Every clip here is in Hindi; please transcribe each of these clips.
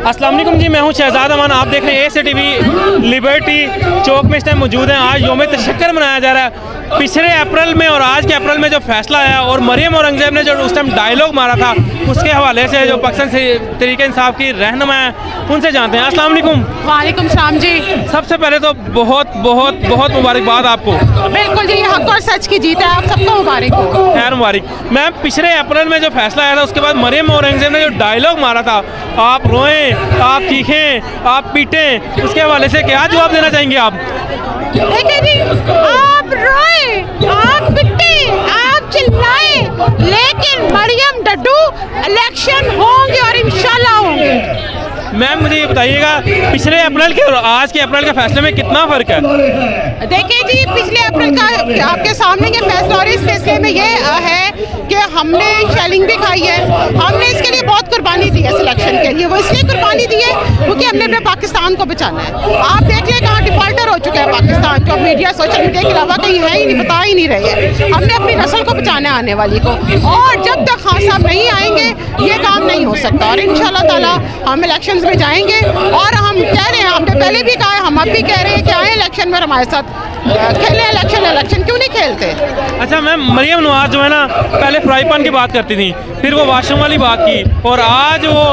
अस्सलाम वालेकुम जी, मैं हूं शहजाद अमान। आप देख रहे हैं एस टीवी लिबर्टी चौक में इस टाइम मौजूद हैं। आज यौम तशक्कुर मनाया जा रहा है। पिछले अप्रैल में और आज के अप्रैल में जो फैसला आया और मरियम औरंगज़ेब ने जो उस टाइम डायलॉग मारा था, उसके हवाले से जो पाकिस्तान से तहरीक इंसाफ की रहनुमा है उनसे जानते हैं। अस्सलाम वालेकुम। वालेकुम सलाम जी। सबसे पहले तो बहुत बहुत बहुत मुबारकबाद आपको। बिल्कुल जी, ये हक और सच की जीत है, आप सबको मुबारक हो। खैर मुबारक। मैम, पिछले अप्रैल में जो फैसला आया था उसके बाद मरियम औरंगज़ेब ने जो डायलॉग मारा था, आप रोएं, आप चीखें, आप पीटें, उसके हवाले से क्या जवाब देना चाहेंगे आप? देखिए जी, आप रोए, आप पिटे, आप चिल्लाए, लेकिन मरियम डड्डू इलेक्शन होंगे और इंशाल्लाह होंगे। मैम, मुझे ये बताइएगा पिछले अप्रैल के और आज के अप्रैल के फैसले में कितना फ़र्क है? देखिए जी, पिछले अप्रैल का आपके सामने ये फैसला और इस फैसले में ये है कि हमने शेलिंग भी खाई है। हमने इसके लिए बहुत कुर्बानी दी है सिलेक्शन के लिए। वो इसलिए कुर्बानी दी है क्योंकि हमने अपने पाकिस्तान को बचाना है। आप देख लें कहाँ डिफॉल्टर हो चुका है पाकिस्तान, जो मीडिया सोशल मीडिया के अलावा कहीं है ही नहीं, बता ही नहीं रहे हैं। हमने अपनी नस्ल को बचाना है, आने वाली को, और जब तक खान साहब नहीं आएंगे ये काम नहीं हो सकता। और इंशाल्लाह ताला हम इलेक्शन में जाएंगे और हम कह रहे हैं, हमने पहले भी कहा है, हम अब भी कह रहे हैं कि आए इलेक्शन में हमारे साथ खेलें। इलेक्शन क्यों नहीं खेलते? अच्छा मैम, मरियम नवाज जो है ना, पहले फ्राई पैन की बात करती थी, फिर वो वाशरूम वाली बात की, और आज वो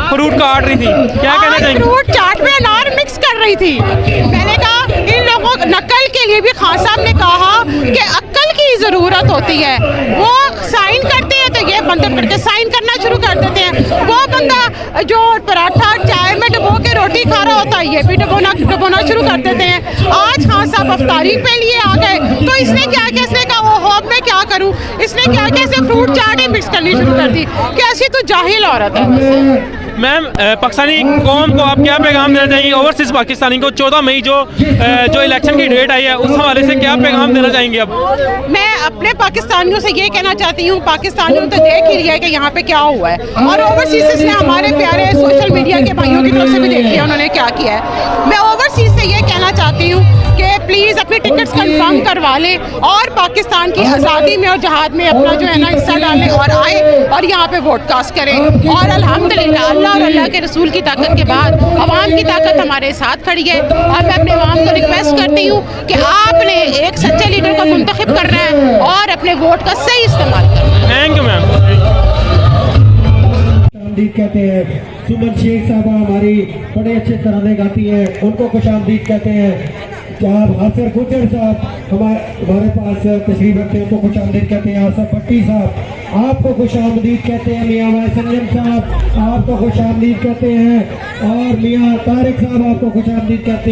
फ्रूट काट रही थी। क्या कहना चाहेंगे? फ्रूट चाट में अनार मिक्स कर रही थी। मैंने कहा इन लोगों को नकल के लिए भी खान साहब ने कहा कि अक्ल की ज़रूरत होती है। वो साइन करते हैं तो ये बंद करके साइन करना शुरू कर देते हैं। वो बंदा जो पराठा चाय में डुबो के रोटी खा रहा होता है, ये भी डुबोना शुरू कर देते हैं। आज खान साहब अफ्तारी पे लिए आ गए तो इसने क्या किया? इसने कहा वो होम में क्या करूं? इसने क्या किया? इसे फ्रूट चाट ही मिक्स करनी शुरू कर दी। कैसी तो जाहिल औरत है। मैम, पाकिस्तानी कौम को आप क्या पैगाम देना चाहेंगे? ओवरसीज पाकिस्तानी को 14 मई जो इलेक्शन की डेट आई है, उस हवाले से क्या पैगाम देना चाहेंगे अब? मैं अपने पाकिस्तानियों से ये कहना चाहती हूँ, पाकिस्तानियों तो देख ही लिया है कि यहाँ पे क्या हुआ है, और ओवरसीज से हमारे प्यारे सोशल मीडिया के भाइयों की तरफ से भी देख लिया उन्होंने क्या किया है। मैं ओवरसीज से ये कहना चाहती हूँ कि प्लीज़ अपनी टिकट्स कंफर्म करवा लें और पाकिस्तान की आज़ादी में और जहाद में अपना जो है ना हिस्सा डालें और आए और यहाँ पे वोट कास्ट करें। और अल्हम्दुलिल्लाह अल्लाह और अल्लाह के रसूल की ताकत के बाद अवाम की ताकत हमारे साथ खड़ी है। और मैं अपने अवाम को रिक्वेस्ट करती हूँ कि आपने एक सच्चे लीडर को मुंतखब करना है और अपने वोट का सही इस्तेमाल करना है। Thank you ma'am. कहते हैं सुमन शेख साहबा हमारी बड़े अच्छे तराने गाती हैं, उनको खुशामदीद कहते हैं। जनाब हासिर गुजर साहब हमारे पास तशरीफ रखते हैं, उनको खुशामदीद कहते हैं। आसफ भट्टी साहब आपको खुशामदीद कहते हैं। मियाँ संजम साहब आपको खुशामदीद कहते हैं, और मियाँ तारिक साहब आपको खुशामदीद कहते हैं।